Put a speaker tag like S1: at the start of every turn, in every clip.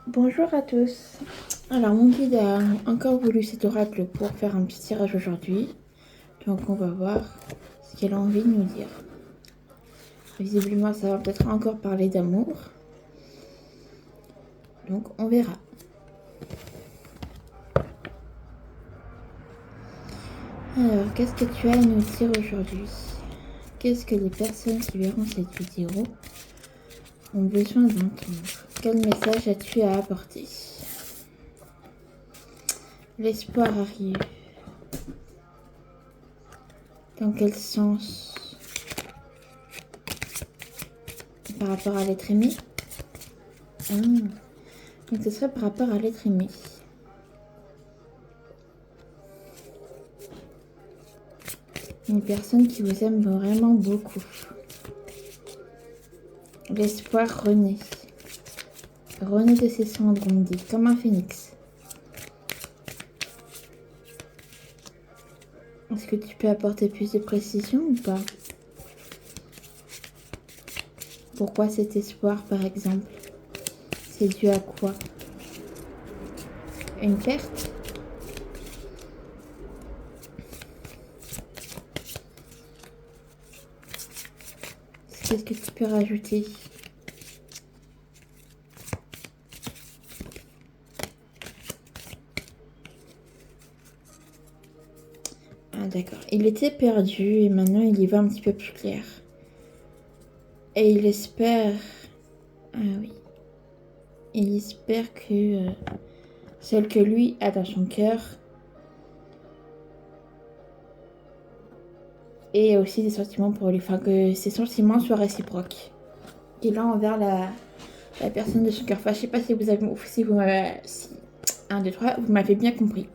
S1: Bonjour à tous. Alors, mon guide a encore voulu cet oracle pour faire un petit tirage aujourd'hui. Donc, on va voir ce qu'elle a envie de nous dire. Visiblement, ça va peut-être encore parler d'amour. Donc, on verra. Alors, qu'est-ce que tu as à nous dire aujourd'hui? Qu'est-ce que les personnes qui verront cette vidéo ont besoin d'entendre? Quel message as-tu à apporter? L'espoir arrive. Dans quel sens? Par rapport à l'être aimé? Donc ce serait par rapport à l'être aimé. Une personne qui vous aime vraiment beaucoup. L'espoir renaît. Renaît de ses cendres, on dit, comme un phénix. Est-ce que tu peux apporter plus de précision ou pas? Pourquoi cet espoir, par exemple? C'est dû à quoi? Une perte? Qu'est-ce que tu peux rajouter? Ah d'accord. Il était perdu et maintenant il y va un petit peu plus clair. Et il espère... Ah oui. Il espère que celle que lui a dans son cœur ait aussi des sentiments pour lui. Enfin, que ses sentiments soient réciproques. Il a envers la personne de son cœur. Enfin, je sais pas si vous avez... Si vous m'avez... Si... 1, 2, 3, vous m'avez bien compris.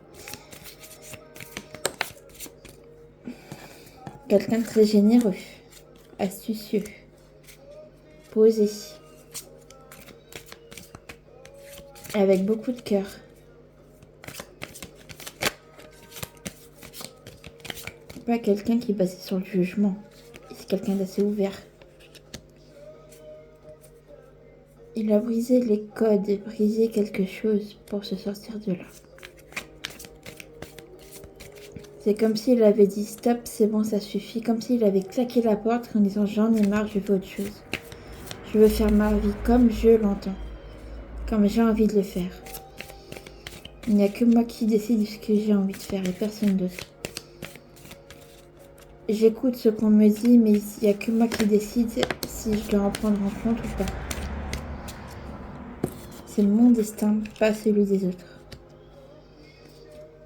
S1: Quelqu'un de très généreux, astucieux, posé, avec beaucoup de cœur. Pas quelqu'un qui est basé sur le jugement. C'est quelqu'un d'assez ouvert. Il a brisé les codes et brisé quelque chose pour se sortir de là. C'est comme s'il avait dit stop, c'est bon, ça suffit. Comme s'il avait claqué la porte en disant j'en ai marre, je veux autre chose. Je veux faire ma vie comme je l'entends. Comme j'ai envie de le faire. Il n'y a que moi qui décide de ce que j'ai envie de faire et personne d'autre. J'écoute ce qu'on me dit, mais il n'y a que moi qui décide si je dois en prendre en compte ou pas. C'est mon destin, pas celui des autres.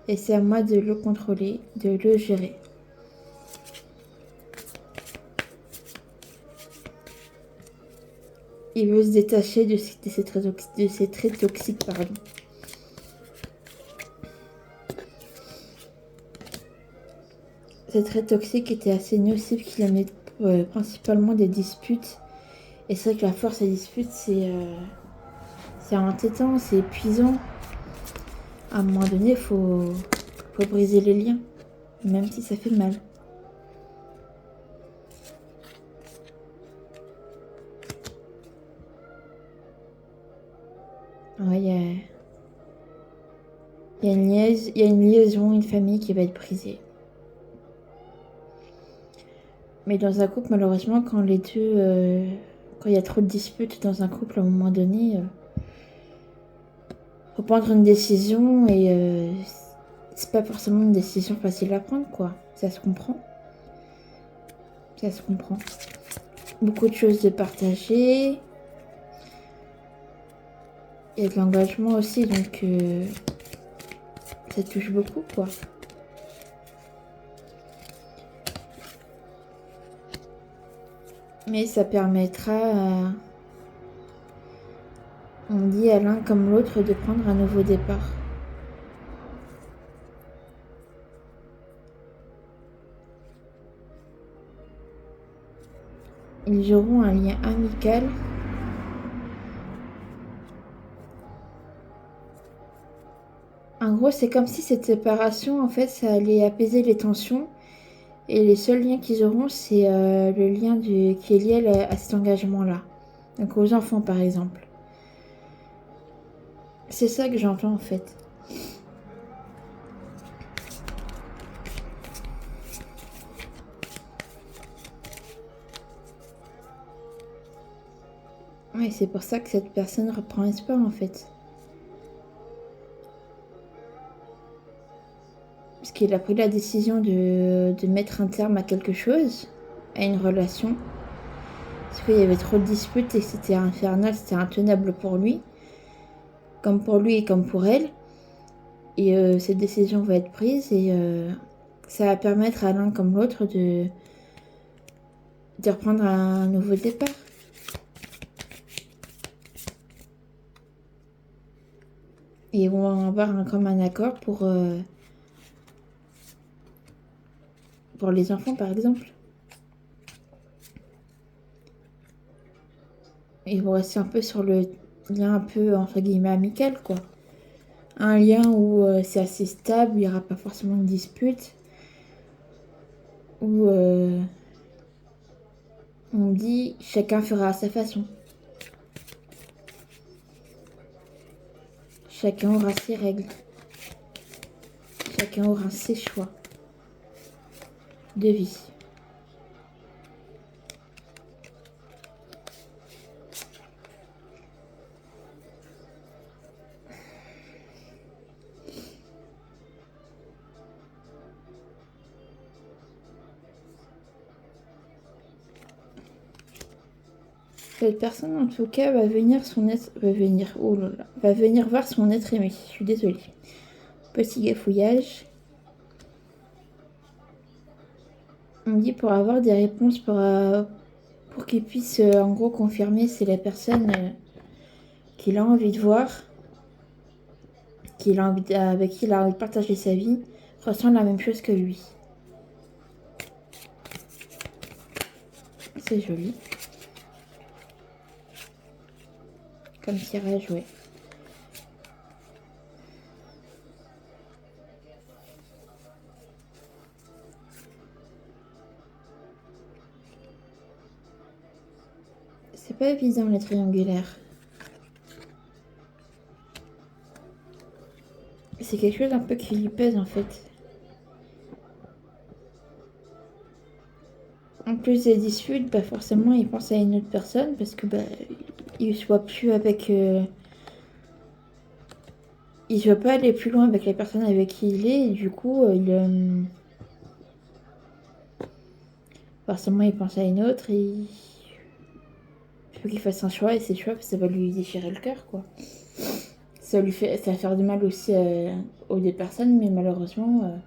S1: Et c'est à moi de le contrôler, de le gérer. Il veut se détacher de ces traits toxiques, pardon. Ces traits toxiques étaient assez nocifs qu'il amenait principalement des disputes. Et c'est vrai que la force des disputes, c'est entêtant, c'est épuisant. À un moment donné, faut briser les liens, même si ça fait mal. Ouais, il y a une liaison, une famille qui va être brisée. Mais dans un couple, malheureusement, quand les deux... quand il y a trop de disputes dans un couple, à un moment donné, faut prendre une décision et c'est pas forcément une décision facile à prendre, quoi. Ça se comprend. Ça se comprend. Beaucoup de choses de partager. Il y a de l'engagement aussi, donc ça touche beaucoup, quoi. Mais ça permettra, on dit à l'un comme l'autre, de prendre un nouveau départ. Ils auront un lien amical. En gros, c'est comme si cette séparation, en fait, ça allait apaiser les tensions. Et les seuls liens qu'ils auront, c'est le lien qui est lié à cet engagement-là. Donc aux enfants, par exemple. C'est ça que j'entends en fait. Ouais, c'est pour ça que cette personne reprend espoir en fait. Parce qu'il a pris la décision de mettre un terme à quelque chose, à une relation. Parce qu'il y avait trop de disputes et c'était infernal, c'était intenable pour lui. Comme pour lui et comme pour elle. Et cette décision va être prise et ça va permettre à l'un comme l'autre de reprendre un nouveau départ. Et ils vont avoir un commun accord pour les enfants, par exemple. Ils vont rester un peu sur le lien un peu, entre guillemets, amical, quoi. Un lien où c'est assez stable, il n'y aura pas forcément de dispute. Où on dit chacun fera à sa façon. Chacun aura ses règles. Chacun aura ses choix de vie. Cette personne, en tout cas, va venir voir son être aimé. Je suis désolée. Petit gafouillage. On dit pour avoir des réponses pour qu'il puisse, en gros, confirmer si la personne qu'il a envie de voir, avec qui il a envie de partager sa vie, ressent la même chose que lui. C'est joli. Comme tirage, ouais. C'est pas évident les triangulaires. C'est quelque chose un peu qui lui pèse en fait. En plus des disputes, bah forcément il pense à une autre personne parce que il se voit plus avec. Il ne veut pas aller plus loin avec la personne avec qui il est et du coup forcément il pense à une autre et il faut qu'il fasse un choix et ses choix ça va lui déchirer le cœur quoi. Ça va faire du mal aussi aux deux personnes mais malheureusement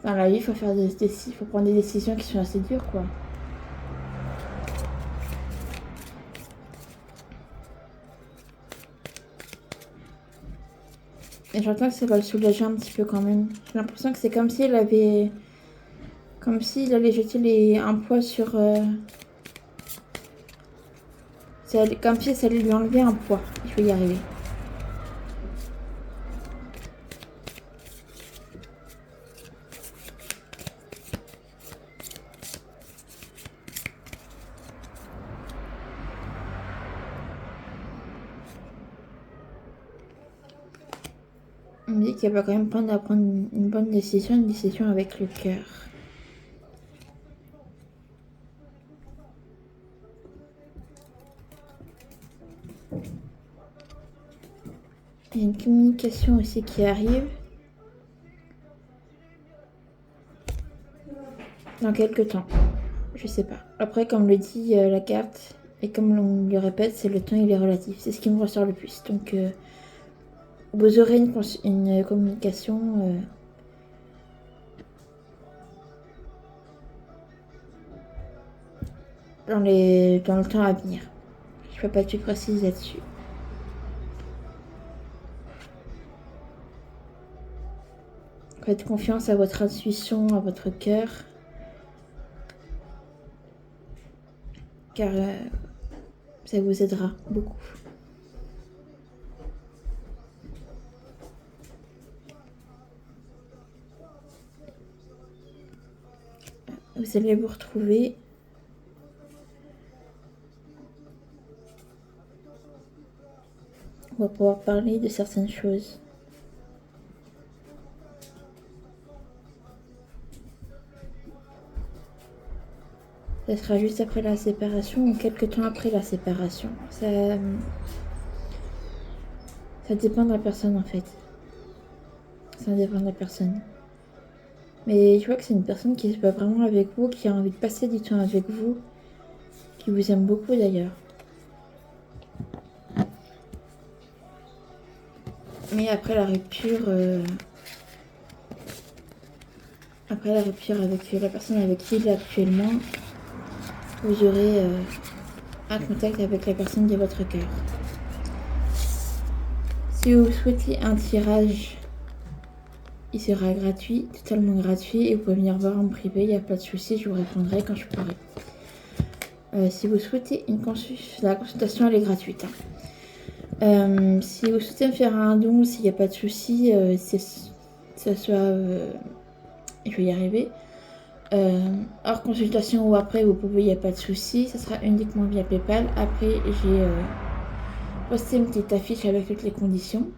S1: dans la vie il faut prendre des décisions qui sont assez dures quoi. Et j'entends que ça va le soulager un petit peu quand même. J'ai l'impression que c'est comme s'il avait. Comme s'il allait jeter un poids sur. Comme si ça allait lui enlever un poids. Je vais y arriver. On me dit qu'il va quand même prendre une bonne décision, une décision avec le cœur. Il y a une communication aussi qui arrive. Dans quelques temps. Je sais pas. Après, comme le dit la carte, et comme on le répète, c'est le temps il est relatif. C'est ce qui me ressort le plus. Donc, vous aurez une communication dans le temps à venir. Je peux pas être plus précise là-dessus. Faites confiance à votre intuition, à votre cœur. Car ça vous aidera beaucoup. Vous allez vous retrouver. On va pouvoir parler de certaines choses. Ça sera juste après la séparation ou quelques temps après la séparation. Ça dépend de la personne en fait. Ça dépend de la personne. Mais je vois que c'est une personne qui se bat vraiment avec vous, qui a envie de passer du temps avec vous, qui vous aime beaucoup d'ailleurs. Mais après la rupture avec la personne avec qui il est actuellement, vous aurez un contact avec la personne de votre cœur. Si vous souhaitez un tirage, il sera gratuit, totalement gratuit, et vous pouvez venir voir en privé, il n'y a pas de souci, je vous répondrai quand je pourrai. Si vous souhaitez la consultation elle est gratuite. Si vous souhaitez me faire un don, s'il n'y a pas de souci, je vais y arriver. Hors consultation ou après, vous pouvez, il n'y a pas de souci, ça sera uniquement via PayPal. Après, j'ai posté une petite affiche avec toutes les conditions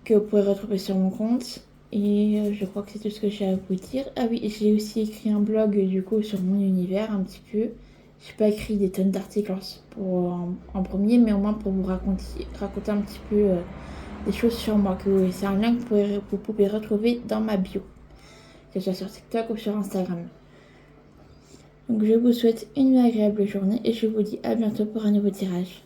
S1: que vous pourrez retrouver sur mon compte. Et je crois que c'est tout ce que j'ai à vous dire. Ah oui, j'ai aussi écrit un blog du coup sur mon univers un petit peu. Je n'ai pas écrit des tonnes d'articles en premier, mais au moins pour vous raconter un petit peu des choses sur moi. C'est un lien que vous pouvez retrouver dans ma bio, que ce soit sur TikTok ou sur Instagram. Donc je vous souhaite une agréable journée et je vous dis à bientôt pour un nouveau tirage.